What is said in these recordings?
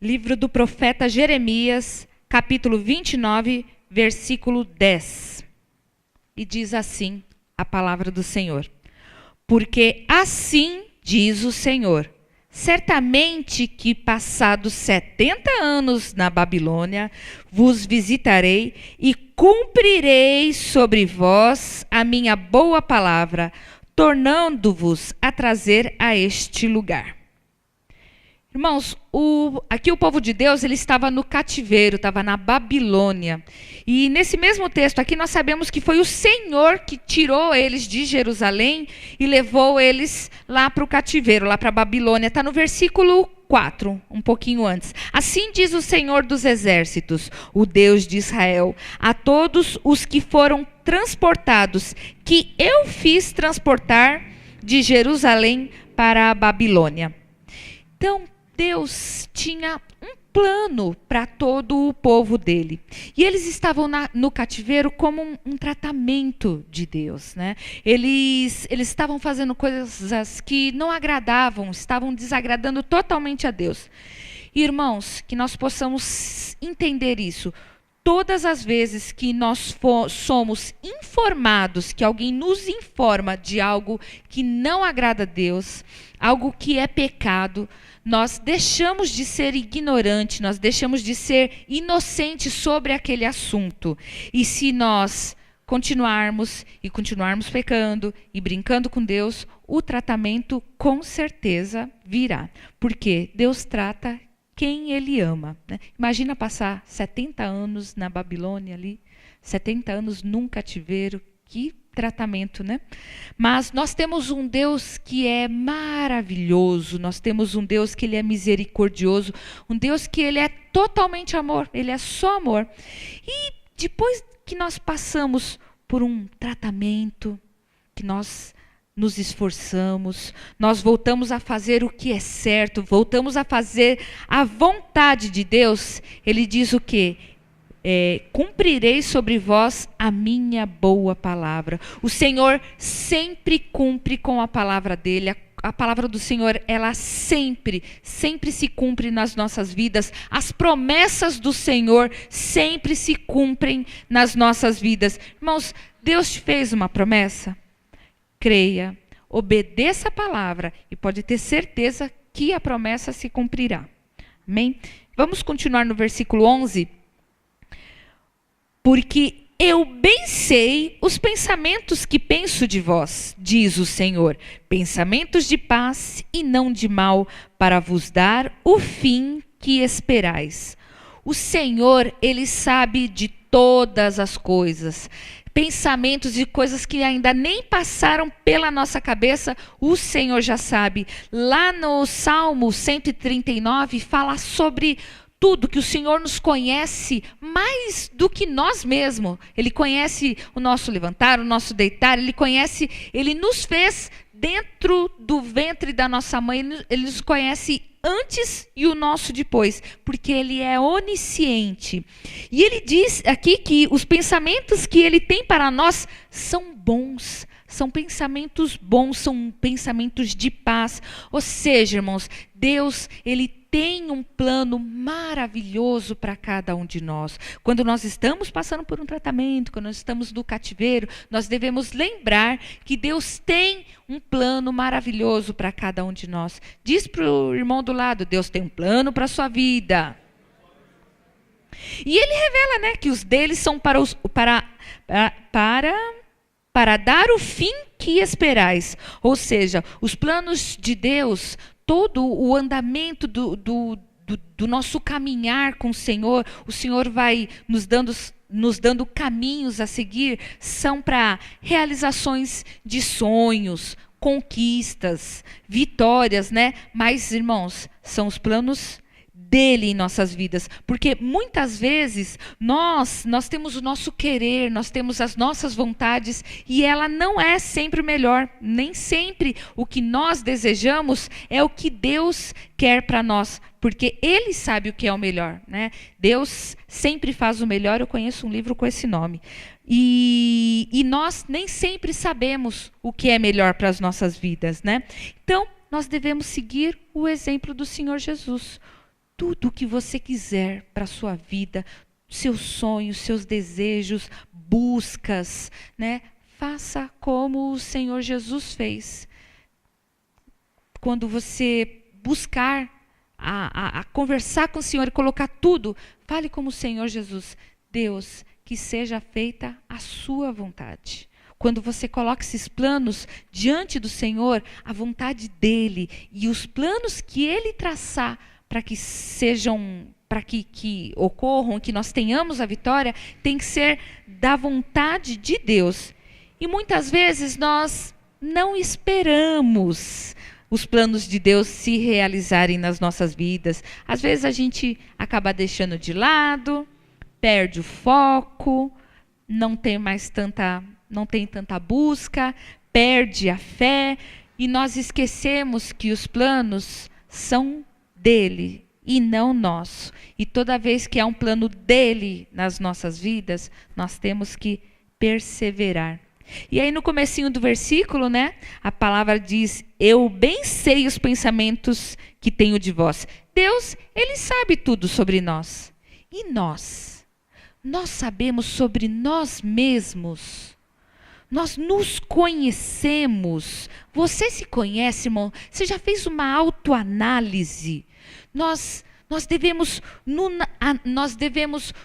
Livro do profeta Jeremias, capítulo 29, versículo 10. E diz assim a palavra do Senhor. Porque assim diz o Senhor, certamente que passados 70 anos na Babilônia, vos visitarei e cumprirei sobre vós a minha boa palavra, tornando-vos a trazer a este lugar. Irmãos, aqui o povo de Deus ele estava no cativeiro, estava na Babilônia. E nesse mesmo texto aqui nós sabemos que foi o Senhor que tirou eles de Jerusalém e levou eles lá para o cativeiro, lá para a Babilônia. Está no versículo 4, um pouquinho antes. Assim diz o Senhor dos Exércitos, o Deus de Israel, a todos os que foram transportados, que eu fiz transportar de Jerusalém para a Babilônia. Então, Deus tinha um plano para todo o povo dele. E eles estavam no cativeiro como um tratamento de Deus, né? Eles estavam fazendo coisas que não agradavam, estavam desagradando totalmente a Deus. Irmãos, que nós possamos entender isso. Todas as vezes que nós somos informados, que alguém nos informa de algo que não agrada a Deus, algo que é pecado, nós deixamos de ser ignorantes, nós deixamos de ser inocentes sobre aquele assunto. E se nós continuarmos pecando e brincando com Deus, o tratamento com certeza virá. Porque Deus trata quem Ele ama, né? Imagina passar 70 anos na Babilônia ali, 70 anos num cativeiro, que tratamento, né? Mas nós temos um Deus que é maravilhoso, nós temos um Deus que Ele é misericordioso, um Deus que Ele é totalmente amor, Ele é só amor. E depois que nós passamos por um tratamento, que nós nos esforçamos, nós voltamos a fazer o que é certo, voltamos a fazer a vontade de Deus, Ele diz o quê? Cumprirei sobre vós a minha boa palavra. O Senhor sempre cumpre com a palavra dele. A palavra do Senhor, ela sempre se cumpre nas nossas vidas. As promessas do Senhor sempre se cumprem nas nossas vidas. Irmãos, Deus te fez uma promessa? Creia, obedeça a palavra e pode ter certeza que a promessa se cumprirá. Amém? Vamos continuar no versículo 11. Porque eu bem sei os pensamentos que penso de vós, diz o Senhor, pensamentos de paz e não de mal, para vos dar o fim que esperais. O Senhor, Ele sabe de todas as coisas, pensamentos e coisas que ainda nem passaram pela nossa cabeça, o Senhor já sabe. Lá no Salmo 139 fala sobre tudo, que o Senhor nos conhece mais do que nós mesmos. Ele conhece o nosso levantar, o nosso deitar, Ele nos fez dentro do ventre da nossa mãe, Ele nos conhece antes e o nosso depois, porque Ele é onisciente. E Ele diz aqui que os pensamentos que Ele tem para nós são bons, são pensamentos bons, são pensamentos de paz. Ou seja, irmãos, Deus, Ele tem um plano maravilhoso para cada um de nós. Quando nós estamos passando por um tratamento, quando nós estamos no cativeiro, nós devemos lembrar que Deus tem um plano maravilhoso para cada um de nós. Diz para o irmão do lado, Deus tem um plano para a sua vida. E Ele revela, né, que os deles são para dar o fim que esperais. Ou seja, os planos de Deus, todo o andamento do nosso caminhar com o Senhor vai nos dando caminhos a seguir, são para realizações de sonhos, conquistas, vitórias, né? Mas, irmãos, são os planos dele em nossas vidas, porque muitas vezes nós temos o nosso querer, nós temos as nossas vontades e ela não é sempre o melhor, nem sempre o que nós desejamos é o que Deus quer para nós, porque Ele sabe o que é o melhor, né? Deus sempre faz o melhor. Eu conheço um livro com esse nome e nós nem sempre sabemos o que é melhor para as nossas vidas, né? Então nós devemos seguir o exemplo do Senhor Jesus. tudo o que você quiser para a sua vida, seus sonhos, seus desejos, buscas, né? Faça como o Senhor Jesus fez. Quando você buscar a conversar com o Senhor e colocar tudo, fale como o Senhor Jesus. Deus, que seja feita a sua vontade. Quando você coloca esses planos diante do Senhor, a vontade dEle e os planos que Ele traçar para que sejam, para que ocorram, que nós tenhamos a vitória, tem que ser da vontade de Deus. E muitas vezes nós não esperamos os planos de Deus se realizarem nas nossas vidas. Às vezes a gente acaba deixando de lado, perde o foco, não tem tanta busca, perde a fé, e nós esquecemos que os planos são dele e não nosso. E toda vez que há um plano dele nas nossas vidas, nós temos que perseverar. E aí no comecinho do versículo, né, a palavra diz: eu bem sei os pensamentos que tenho de vós. Deus, Ele sabe tudo sobre nós. E nós sabemos sobre nós mesmos. Nós nos conhecemos. Você se conhece, irmão? Você já fez uma autoanálise? Nós devemos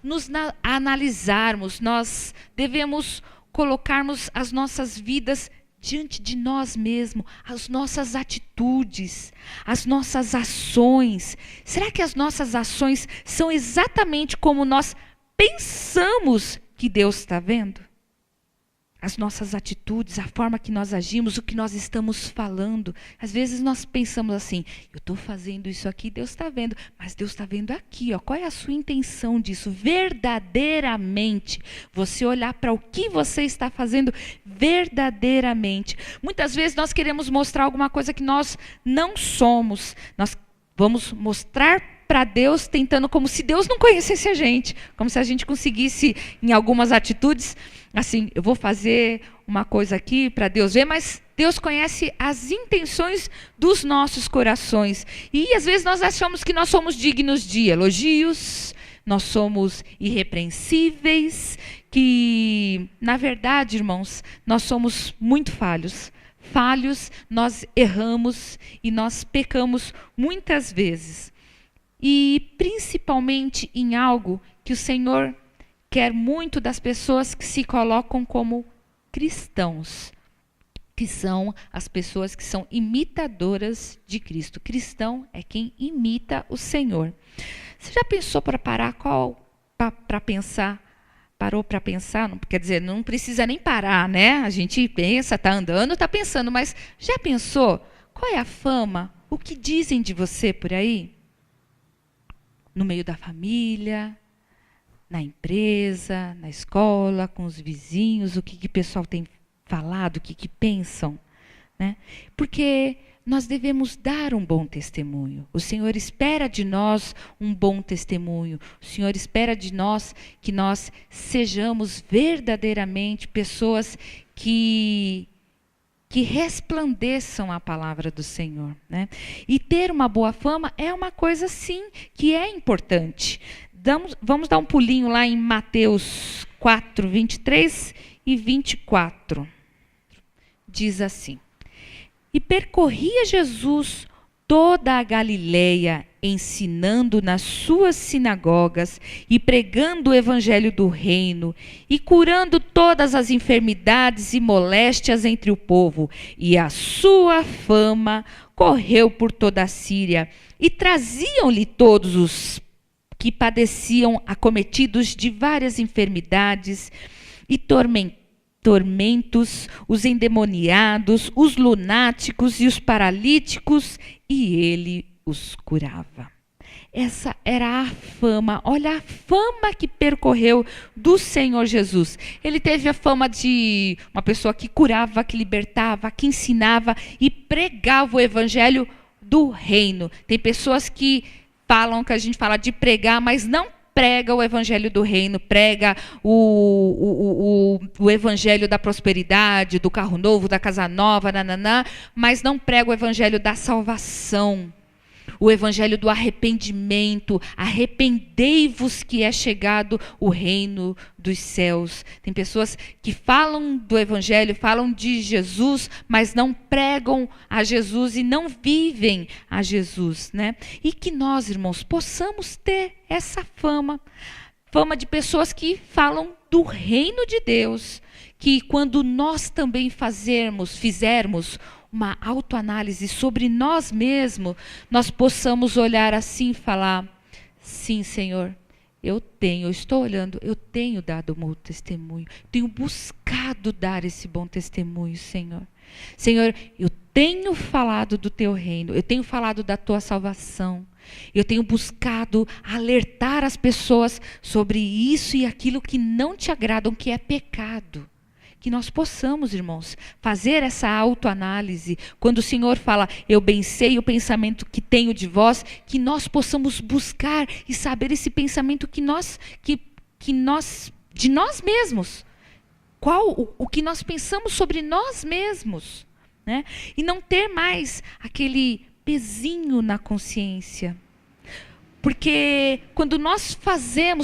nos analisarmos. Nós devemos colocarmos as nossas vidas diante de nós mesmos, as nossas atitudes, as nossas ações. Será que as nossas ações são exatamente como nós pensamos que Deus está vendo? As nossas atitudes, a forma que nós agimos, o que nós estamos falando. Às vezes nós pensamos assim: eu estou fazendo isso aqui, Deus está vendo. Mas Deus está vendo aqui, ó. Qual é a sua intenção disso? Verdadeiramente. Você olhar para o que você está fazendo verdadeiramente. Muitas vezes nós queremos mostrar alguma coisa que nós não somos. Nós vamos mostrar para Deus, tentando como se Deus não conhecesse a gente. Como se a gente conseguisse, em algumas atitudes, assim, eu vou fazer uma coisa aqui para Deus ver, mas Deus conhece as intenções dos nossos corações. E às vezes nós achamos que nós somos dignos de elogios, nós somos irrepreensíveis, que, na verdade, irmãos, nós somos muito falhos. Falhos, nós erramos e nós pecamos muitas vezes. E principalmente em algo que o Senhor quer muito das pessoas que se colocam como cristãos, que são as pessoas que são imitadoras de Cristo. Cristão é quem imita o Senhor. Você já pensou parou para pensar? Não, quer dizer, não precisa nem parar, né? A gente pensa, está andando, está pensando, mas já pensou? Qual é a fama? O que dizem de você por aí? No meio da família, na empresa, na escola, com os vizinhos, o que o pessoal tem falado, o que pensam, né? Porque nós devemos dar um bom testemunho. O Senhor espera de nós um bom testemunho. O Senhor espera de nós que nós sejamos verdadeiramente pessoas que resplandeçam a palavra do Senhor, né? E ter uma boa fama é uma coisa, sim, que é importante. Vamos dar um pulinho lá em Mateus 4, 23 e 24. Diz assim: e percorria Jesus toda a Galileia, ensinando nas suas sinagogas e pregando o evangelho do reino e curando todas as enfermidades e moléstias entre o povo. E a sua fama correu por toda a Síria, e traziam-lhe todos os que padeciam, acometidos de várias enfermidades e tormentos, os endemoniados, os lunáticos e os paralíticos, e ele os curava. Essa era a fama. Olha a fama que percorreu do Senhor Jesus. Ele teve a fama de uma pessoa que curava, que libertava, que ensinava e pregava o evangelho do reino. Tem pessoas que falam, que a gente fala de pregar, mas não prega o evangelho do reino, prega o evangelho da prosperidade, do carro novo, da casa nova, nananã, mas não prega o evangelho da salvação. O evangelho do arrependimento. Arrependei-vos que é chegado o reino dos céus. Tem pessoas que falam do evangelho, falam de Jesus, mas não pregam a Jesus e não vivem a Jesus, né? E que nós, irmãos, possamos ter essa fama de pessoas que falam do reino de Deus, que quando nós também fizermos uma autoanálise sobre nós mesmos, nós possamos olhar assim e falar: sim, Senhor, eu estou olhando, eu tenho dado o meu testemunho, tenho buscado dar esse bom testemunho, Senhor. Senhor, eu tenho falado do teu reino, eu tenho falado da tua salvação, eu tenho buscado alertar as pessoas sobre isso e aquilo que não te agradam, que é pecado. Que nós possamos, irmãos, fazer essa autoanálise. Quando o Senhor fala, eu bem sei o pensamento que tenho de vós, que nós possamos buscar e saber esse pensamento de nós mesmos. O que nós pensamos sobre nós mesmos, né? E não ter mais aquele pezinho na consciência. Porque quando nós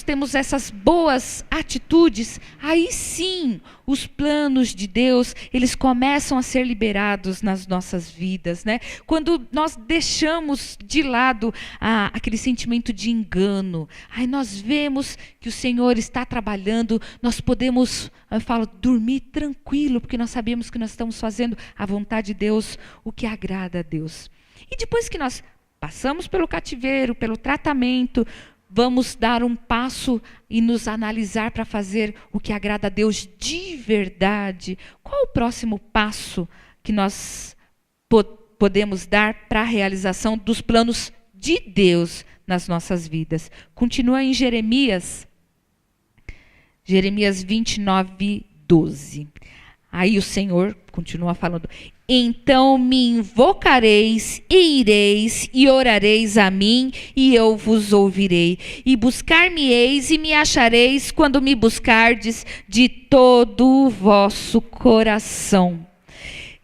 temos essas boas atitudes, aí sim, os planos de Deus, eles começam a ser liberados nas nossas vidas, né? Quando nós deixamos de lado aquele sentimento de engano, aí nós vemos que o Senhor está trabalhando, nós podemos, dormir tranquilo, porque nós sabemos que nós estamos fazendo a vontade de Deus, o que agrada a Deus. E depois que nós passamos pelo cativeiro, pelo tratamento, vamos dar um passo e nos analisar para fazer o que agrada a Deus de verdade. Qual o próximo passo que nós podemos dar para a realização dos planos de Deus nas nossas vidas? Continua em Jeremias 29, 12. Aí o Senhor continua falando: então me invocareis e ireis e orareis a mim e eu vos ouvirei. E buscar-me-eis e me achareis quando me buscardes de todo o vosso coração.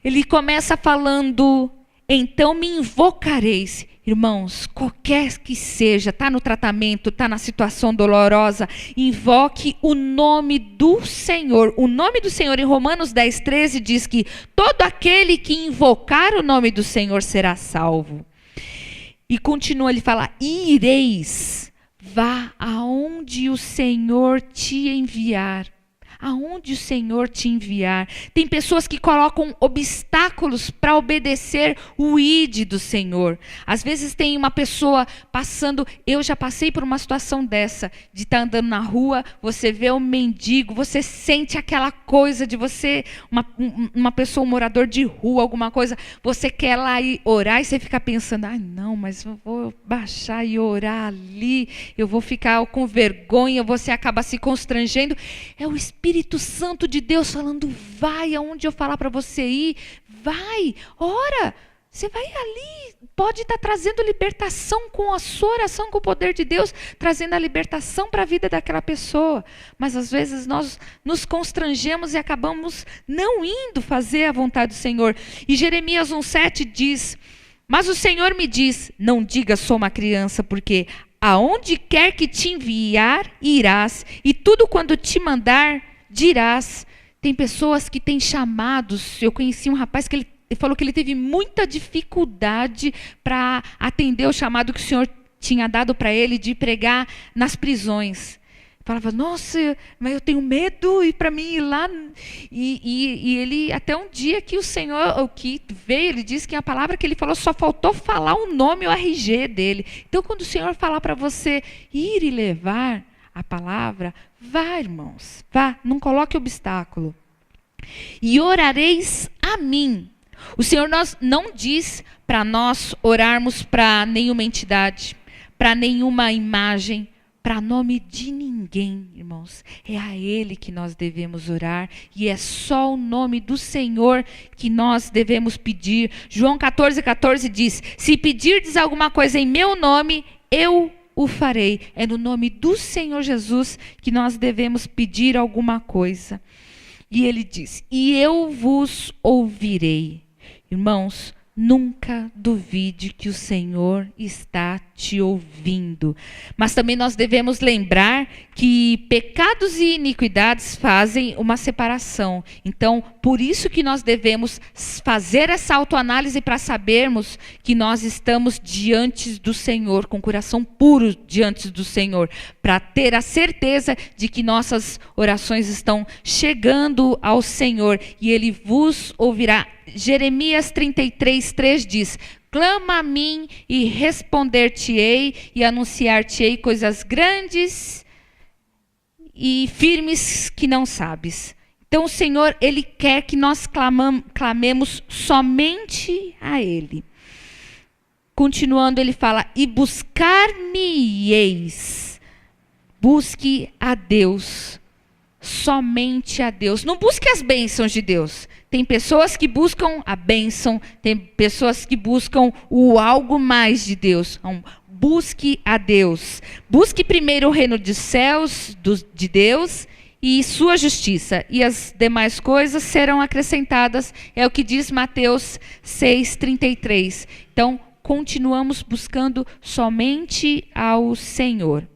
Ele começa falando, então me invocareis. Irmãos, qualquer que seja, está no tratamento, está na situação dolorosa, invoque o nome do Senhor. O nome do Senhor, em Romanos 10, 13, diz que todo aquele que invocar o nome do Senhor será salvo. E continua, ele fala, ireis, vá aonde o Senhor te enviar. Aonde o Senhor te enviar. Tem pessoas que colocam obstáculos para obedecer o ide do Senhor. Às vezes tem uma pessoa passando, eu já passei por uma situação dessa, de estar andando na rua, você vê um mendigo, você sente aquela coisa de você, uma pessoa, um morador de rua, alguma coisa, você quer lá ir orar e você fica pensando, não, mas eu vou baixar e orar ali, eu vou ficar com vergonha, você acaba se constrangendo. É o Espírito Santo de Deus falando, vai aonde eu falar para você ir, vai, ora, você vai ali, pode estar trazendo libertação com a sua oração, com o poder de Deus, trazendo a libertação para a vida daquela pessoa, mas às vezes nós nos constrangemos e acabamos não indo fazer a vontade do Senhor. E Jeremias 1,7 diz, mas o Senhor me diz, não diga sou uma criança, porque aonde quer que te enviar, irás, e tudo quando te mandar, dirás. Tem pessoas que têm chamados. Eu conheci um rapaz que ele falou que ele teve muita dificuldade para atender o chamado que o Senhor tinha dado para ele de pregar nas prisões. Falava, nossa, mas eu tenho medo e para mim ir lá. E ele, até um dia que o Senhor, o que veio, ele disse que a palavra que ele falou só faltou falar o nome, o RG dele. Então, quando o Senhor falar para você ir e levar a palavra, vá, irmãos, vá, não coloque obstáculo. E orareis a mim. O Senhor não diz para nós orarmos para nenhuma entidade, para nenhuma imagem, para nome de ninguém, irmãos. É a Ele que nós devemos orar e é só o nome do Senhor que nós devemos pedir. João 14,14 diz, se pedirdes alguma coisa em meu nome, eu o farei. É no nome do Senhor Jesus que nós devemos pedir alguma coisa. E Ele diz, e eu vos ouvirei. Irmãos, nunca duvide que o Senhor está te ouvindo. Mas também nós devemos lembrar que pecados e iniquidades fazem uma separação. Então, por isso que nós devemos fazer essa autoanálise para sabermos que nós estamos diante do Senhor, com o coração puro diante do Senhor, para ter a certeza de que nossas orações estão chegando ao Senhor e Ele vos ouvirá. Jeremias 33:3 diz: clama a mim e responder-te-ei e anunciar-te-ei coisas grandes e firmes que não sabes. Então o Senhor, Ele quer que nós clamemos somente a Ele. Continuando, Ele fala: e buscar-me-eis. Busque a Deus, somente a Deus. Não busque as bênçãos de Deus. Tem pessoas que buscam a bênção, tem pessoas que buscam o algo mais de Deus. Então, busque a Deus. Busque primeiro o reino dos céus, de Deus, e sua justiça. E as demais coisas serão acrescentadas. É o que diz Mateus 6:33. Então, continuamos buscando somente ao Senhor.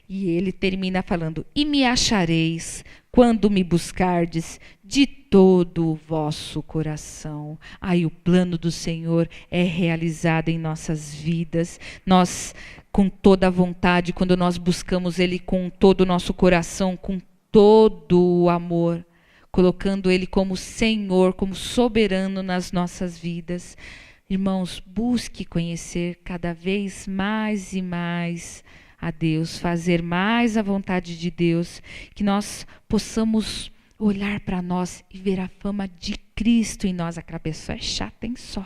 E ele termina falando: e me achareis quando me buscardes de todo o vosso coração. Aí o plano do Senhor é realizado em nossas vidas. Nós, com toda a vontade, quando nós buscamos Ele com todo o nosso coração, com todo o amor, colocando Ele como Senhor, como soberano nas nossas vidas. Irmãos, busque conhecer cada vez mais e mais a Deus, fazer mais a vontade de Deus, que nós possamos olhar para nós e ver a fama de Cristo em nós. Aquela pessoa é chata, hein? Só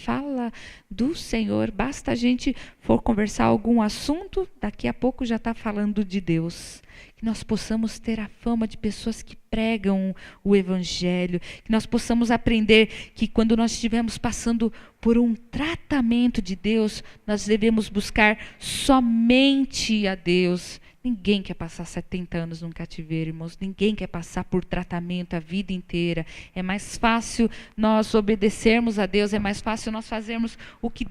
fala do Senhor, basta a gente for conversar algum assunto, daqui a pouco já está falando de Deus. Que nós possamos ter a fama de pessoas que pregam o Evangelho, que nós possamos aprender que quando nós estivermos passando por um tratamento de Deus, nós devemos buscar somente a Deus. Ninguém quer passar 70 anos num cativeiro, irmãos. Ninguém quer passar por tratamento a vida inteira. É mais fácil nós obedecermos a Deus, é mais fácil nós fazermos o que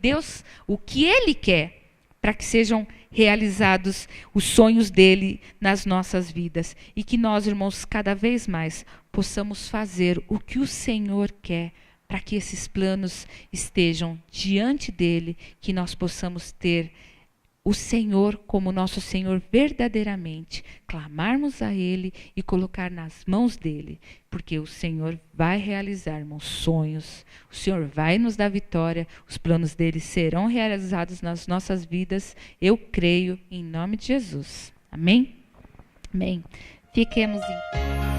Ele quer, para que sejam realizados os sonhos dele nas nossas vidas. E que nós, irmãos, cada vez mais possamos fazer o que o Senhor quer, para que esses planos estejam diante dele, que nós possamos ter o Senhor como nosso Senhor verdadeiramente, clamarmos a Ele e colocar nas mãos dEle, porque o Senhor vai realizar, irmãos, sonhos, o Senhor vai nos dar vitória, os planos dEle serão realizados nas nossas vidas, eu creio, em nome de Jesus. Amém? Amém. Fiquemos em